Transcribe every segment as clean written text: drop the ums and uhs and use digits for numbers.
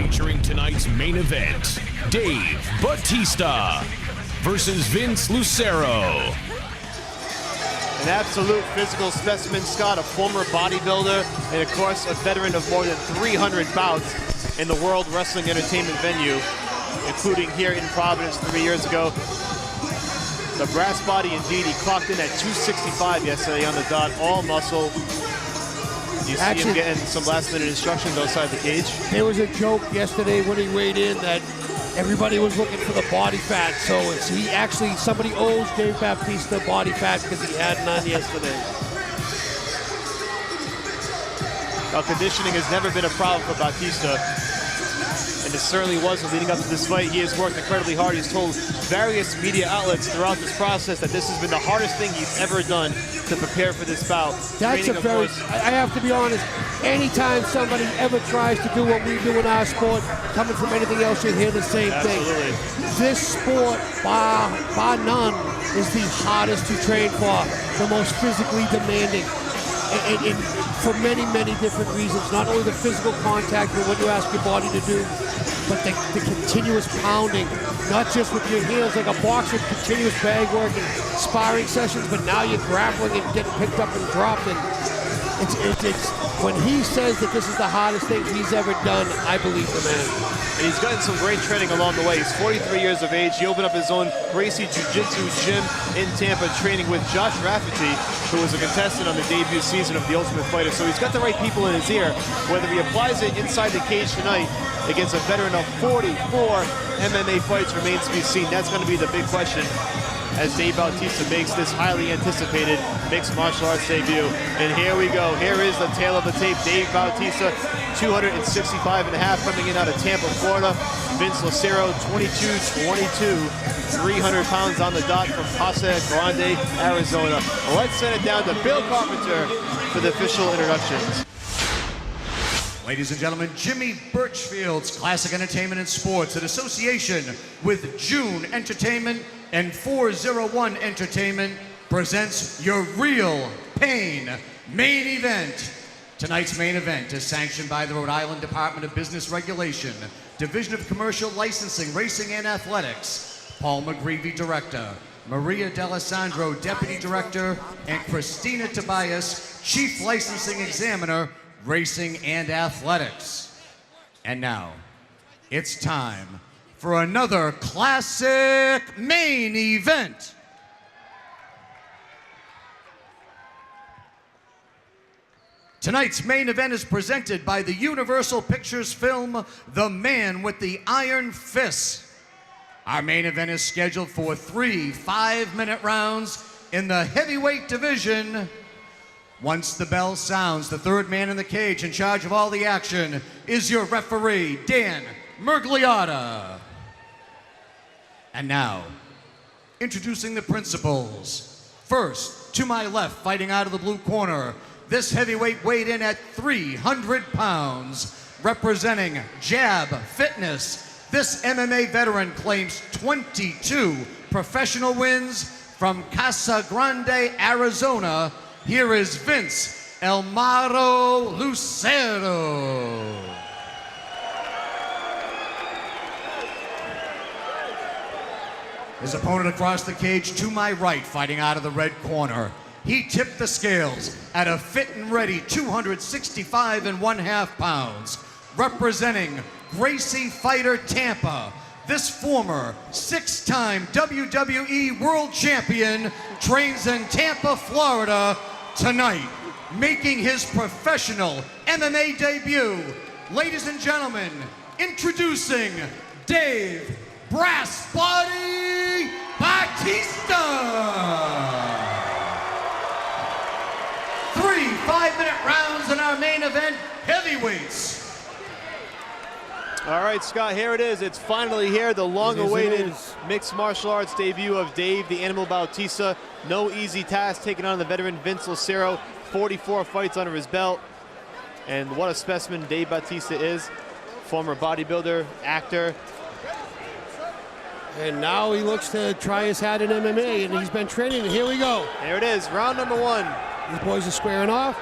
featuring tonight's main event, Dave Batista versus Vince Lucero. An absolute physical specimen, Scott, a former bodybuilder, and of course a veteran of more than 300 bouts in the World Wrestling Entertainment venue, including here in Providence 3 years ago. The brass body indeed, he clocked in at 265 yesterday on the dot, all muscle. You see him getting some last-minute instructions outside the cage. There was a joke yesterday when he weighed in that everybody was looking for the body fat, so somebody owes Dave Batista body fat because he had none yesterday. Now, conditioning has never been a problem for Batista, and it certainly wasn't leading up to this fight. He has worked incredibly hard. He's told various media outlets throughout this process that this has been the hardest thing he's ever done to prepare for this bout. That's a very, I have to be honest, anytime somebody ever tries to do what we do in our sport, coming from anything else, you hear the same thing. This sport, bar none, is the hardest to train for, the most physically demanding. And for many, many different reasons. Not only the physical contact and what you ask your body to do, but the continuous pounding, not just with your heels like a boxer, continuous bag work and sparring sessions, but now you're grappling and getting picked up and dropped. And it's when he says that this is the hardest thing he's ever done, I believe the man. And he's gotten some great training along the way. He's 43 years of age. He opened up his own Gracie Jiu-Jitsu gym in Tampa, training with Josh Rafferty, who was a contestant on the debut season of The Ultimate Fighter. So he's got the right people in his ear. Whether he applies it inside the cage tonight against a veteran of 44 MMA fights remains to be seen. That's going to be the big question as Dave Bautista makes this highly anticipated mixed martial arts debut. And here we go. Here is the tail of the tape. Dave Bautista, 265.5, coming in out of Tampa, Florida. Vince Lucero, 22-22, 300 pounds on the dot from Casa Grande, Arizona. Let's send it down to Bill Carpenter for the official introductions. Ladies and gentlemen, Jimmy Birchfield's Classic Entertainment and Sports in association with June Entertainment and 401 Entertainment presents your Real Pain main event. Tonight's main event is sanctioned by the Rhode Island Department of Business Regulation, Division of Commercial Licensing, Racing and Athletics. Paul McGreevy, Director, Maria D'Alessandro, Deputy Director, and Christina Tobias, Chief Licensing Examiner, Racing and Athletics. And now, it's time for another classic main event. Tonight's main event is presented by the Universal Pictures film, The Man with the Iron Fist. Our main event is scheduled for 3 5-minute rounds in the heavyweight division. Once the bell sounds, the third man in the cage in charge of all the action is your referee, Dan Mergliotta. And now, introducing the principals. First, to my left, fighting out of the blue corner, this heavyweight weighed in at 300 pounds, representing Jab Fitness. This MMA veteran claims 22 professional wins from Casa Grande, Arizona. Here is Vince El Maro Lucero. His opponent across the cage to my right, fighting out of the red corner. He tipped the scales at a fit and ready 265.5 pounds, representing Gracie Fighter Tampa. This former 6-time WWE World Champion trains in Tampa, Florida tonight, making his professional MMA debut. Ladies and gentlemen, introducing Dave Brass Body Batista. 3 5-minute rounds in our main event, heavyweights. All right, Scott, here it is. It's finally here, the long-awaited mixed martial arts debut of Dave the Animal Bautista. No easy task taking on the veteran Vince Lucero. 44 fights under his belt. And what a specimen Dave Batista is. Former bodybuilder, actor. And now he looks to try his hat in MMA, and he's been training, and here we go. There it is, round number 1. These boys are squaring off.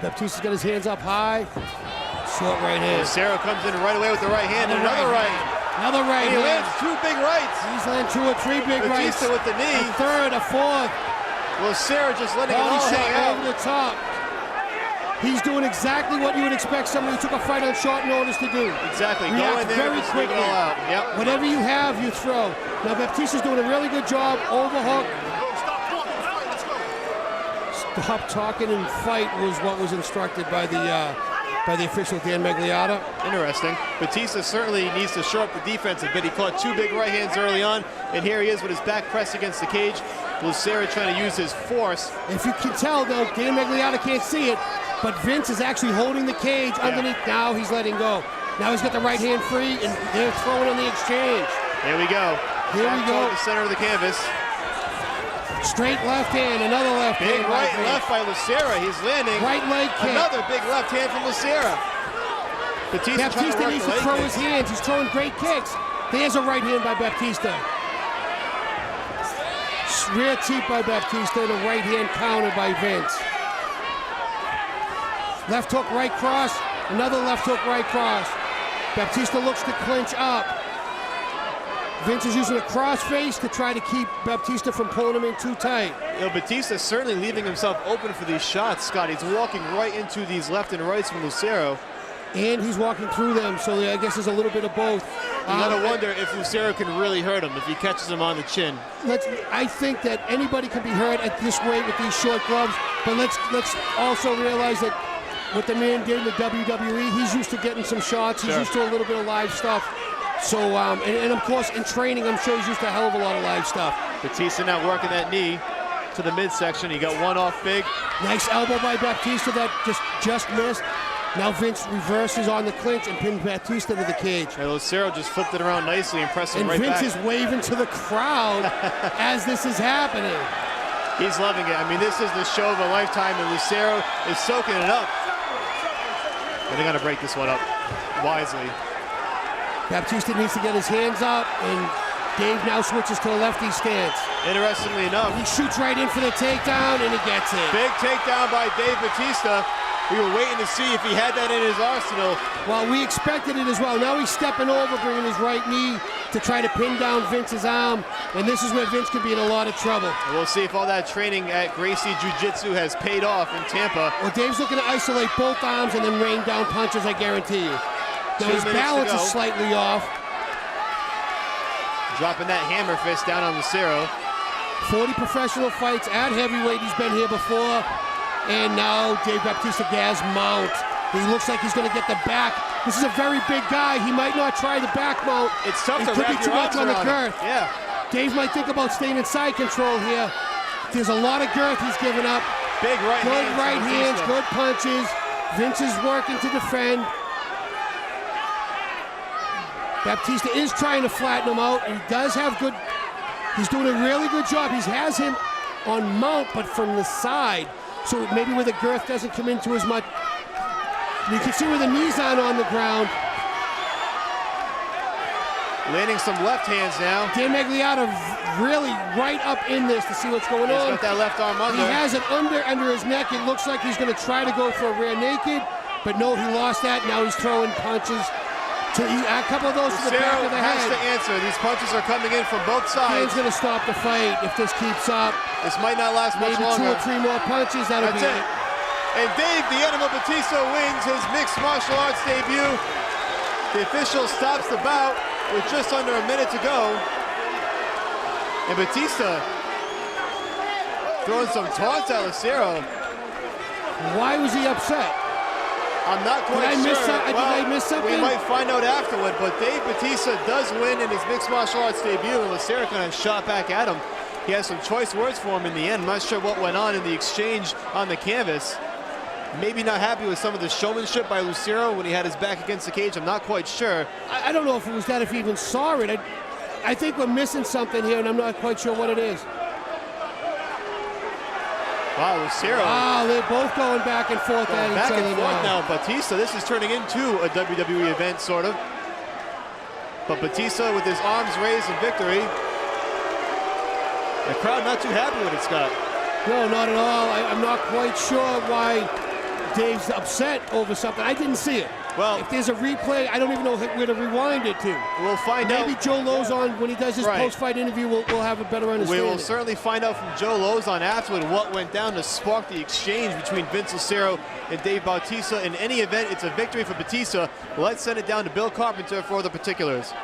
Batista's got his hands up high. Short right hand. Lucero comes in right away with the right hand and another right. Another right And he hand. lands 2 big rights. He's landed 2 or 3 big rights. Batista with the knee. A third, a fourth. Lucero just letting it Body all shot hang out. over the top. He's doing exactly what you would expect somebody who took a fight on short notice to do. Exactly. Go React in there very and just leave it quickly. all out. Yep. Whatever you have, you throw. Now Batista's doing a really good job. Overhook. Stop talking and fight was what was instructed by the official Dan Magliotta. Interesting. Batista certainly needs to shore up the defense a bit. He caught 2 big right hands early on, and here he is with his back pressed against the cage. Lucero trying to use his force. If you can tell, though, Dan Magliotta can't see it, but Vince is actually holding the cage underneath. Now he's letting go. Now he's got the right hand free, and they're throwing on the exchange. Here we go. Here we Back go. toward the center of the canvas. Straight left hand, another left Big hand. right and left by Lucero. He's landing. Right leg kick. Another big left hand from Lucero. Batista trying to Baptista work needs the to leg throw kicks. his hands. He's throwing great kicks. There's a right hand by Baptista. Rear teep by Baptista and a right hand counter by Vince. Left hook, right cross. Another left hook, right cross. Baptista looks to clinch up. Vince is using a crossface to try to keep Baptista from pulling him in too tight. You know, Batista certainly leaving himself open for these shots, Scott. He's walking right into these left and rights from Lucero. And he's walking through them, so I guess there's a little bit of both. You gotta wonder if Lucero can really hurt him if he catches him on the chin. I think that anybody can be hurt at this weight with these short gloves, but let's also realize that what the man did in the WWE, he's used to getting some shots. He's used to a little bit of live stuff. So, and of course, in training, I'm sure he's used to a hell of a lot of live stuff. Batista now working that knee to the midsection. He got one off big. Nice elbow by Batista that just missed. Now Vince reverses on the clinch and pins Batista to the cage. And Lucero just flipped it around nicely and pressed him And right Vince back. is waving to the crowd as this is happening. He's loving it. I mean, this is the show of a lifetime, and Lucero is soaking it up. And they got to break this one up wisely. Baptista needs to get his hands up, and Dave now switches to a lefty stance. Interestingly enough, He shoots right in for the takedown, and he gets it. big takedown by Dave Batista. We were waiting to see if he had that in his arsenal. Well, we expected it as well. Now he's stepping over, bringing his right knee to try to pin down Vince's arm, and this is where Vince could be in a lot of trouble. And we'll see if all that training at Gracie Jiu-Jitsu has paid off in Tampa. Well, Dave's looking to isolate both arms and then rain down punches, I guarantee you. Now 2 his minutes to balance go. is slightly off. Dropping that hammer fist down on Lucero. 40 professional fights at heavyweight. He's been here before. And now Dave Batista gas mount. He looks like he's going to get the back. This is a very big guy. He might not try the back mount. It's tough It to could be wrap too your much arms on the around girth. it. Yeah. Dave might think about staying in side control here. There's a lot of girth he's giving up. Big right Good hands right from hands, Batista. good punches. Vince is working to defend. Baptista is trying to flatten him out. He does have good, he's doing a really good job. He has him on mount, but from the side. So maybe where the girth doesn't come into as much. You can see where the knees aren't on the ground. Landing some left hands now. Dan Magliotta really right up in this to see what's going He's on. got that left arm under. He has it under his neck. It looks like he's going to try to go for a rear naked, but no, he lost that. Now he's throwing punches. A couple of those to the back Lucero of the has head. to answer. These punches are coming in from both Dan's sides. going to stop the fight if this keeps up. This might not last much Maybe 2 longer. or 3 more punches. That'll That's be it. And Dave the Animal Batista wins his mixed martial arts debut. The official stops the bout with just under a minute to go. And Batista throwing some taunts at Lucero. Why was he upset? I'm not quite Did I sure. miss some- did I miss something? We might find out afterward, but Dave Batista does win in his mixed martial arts debut, and Lucero kind of shot back at him. He has some choice words for him in the end. I'm not sure what went on in the exchange on the canvas. Maybe not happy with some of the showmanship by Lucero when he had his back against the cage. I'm not quite sure. I don't know if it was that, if he even saw it. I think we're missing something here, and I'm not quite sure what it is. Wow, Lucero. Oh, they're both going back and forth at Back each and other forth now. now. Batista, this is turning into a WWE event, sort of. But Batista with his arms raised in victory. The crowd not too happy with it, Scott. No, not at all. I'm not quite sure why Dave's upset over something. I didn't see it. Well, if there's a replay, I don't even know where to rewind it to. We'll find out. Maybe Joe Lozon, when he does his post-fight interview, we'll have a better understanding. We will certainly find out from Joe Lozon afterward what went down to spark the exchange between Vince Lucero and Dave Bautista. In any event, it's a victory for Batista. Let's send it down to Bill Carpenter for the particulars.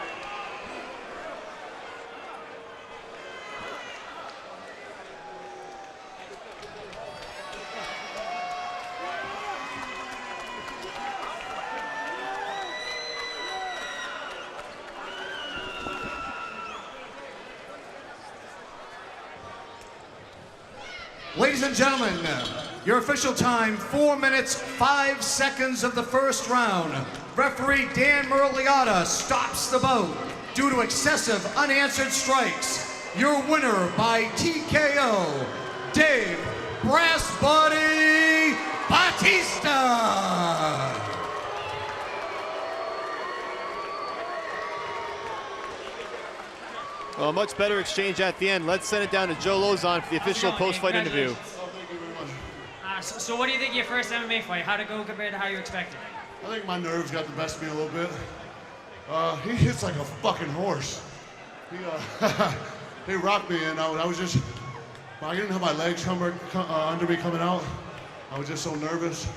Ladies and gentlemen, your official time, 4 minutes, 5 seconds of the first round. Referee Dan Merliata stops the bout due to excessive unanswered strikes. Your winner by TKO, Dave Brass Body Batista. Well, a much better exchange at the end. Let's send it down to Joe Lozon for the official post-fight interview. So what do you think of your first MMA fight? How'd it go compared to how you expected? I think my nerves got the best of me a little bit. He hits like a fucking horse. He rocked me, and I was just, I didn't have my legs under me coming out. I was just so nervous.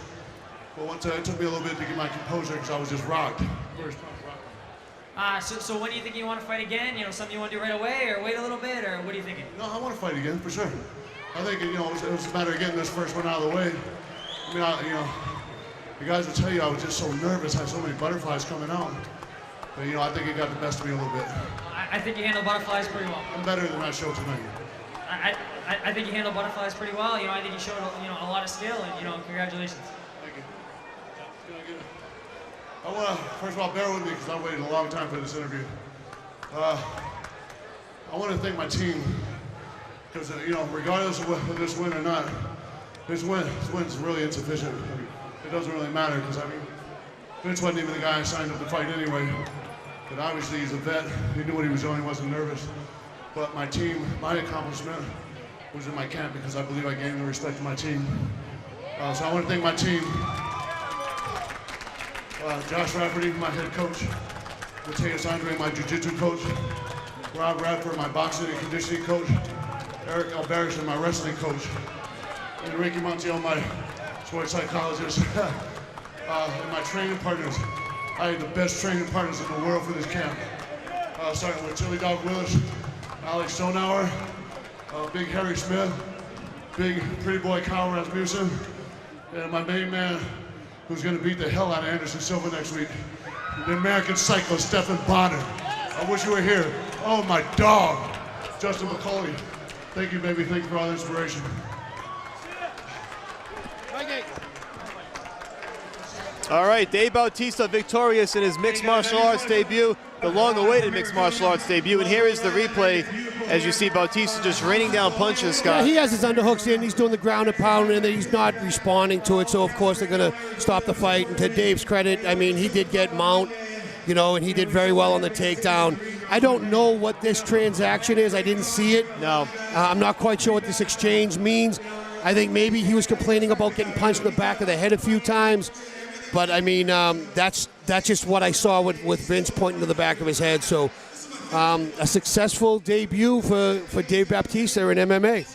But once it took me a little bit to get my composure because I was just rocked. So when do you think you want to fight again? You know, something you want to do right away, or wait a little bit, or what are you thinking? No, I want to fight again for sure. I think it was a matter of getting this first one out of the way. I mean, the guys will tell you I was just so nervous. I had so many butterflies coming out. But I think it got the best of me a little bit. I think you handle butterflies pretty well. I'm better than I showed tonight. I think you handle butterflies pretty well. I think you showed a lot of skill, and congratulations. Thank you. I want to, first of all, bear with me because I waited a long time for this interview. I want to thank my team because, regardless of this win or not, this win's really insufficient. It doesn't really matter because, Vince wasn't even the guy I signed up to fight anyway. But obviously he's a vet. He knew what he was doing. He wasn't nervous. But my team, my accomplishment was in my camp because I believe I gained the respect of my team. So I want to thank my team. Josh Rafferty, my head coach. Mateus Andre, my jiu-jitsu coach. Rob Radford, my boxing and conditioning coach. Eric Albarracin, my wrestling coach. And Ricky Montiel, my sports psychologist. And my training partners. I had the best training partners in the world for this camp. Starting with Chili Dog Willis, Alex Stonauer, Big Harry Smith, Big Pretty Boy Kyle Rasmussen, and my main man, who's going to beat the hell out of Anderson Silva next week, the American Psycho, Stephan Bonner. I wish you were here. Oh, my dog, Justin McCauley. Thank you, baby. Thank you for all the inspiration. All right, Dave Bautista victorious in his mixed martial arts debut, the long-awaited mixed martial arts debut. And here is the replay as you see Bautista just raining down punches, Scott. Yeah, he has his underhooks in, he's doing the ground and pound, and he's not responding to it, so of course they're going to stop the fight. And to Dave's credit, he did get mount, and he did very well on the takedown. I don't know what this transaction is. I didn't see it. No. I'm not quite sure what this exchange means. I think maybe he was complaining about getting punched in the back of the head a few times. But, that's just what I saw with Vince pointing to the back of his head. So a successful debut for Dave Bautista in MMA.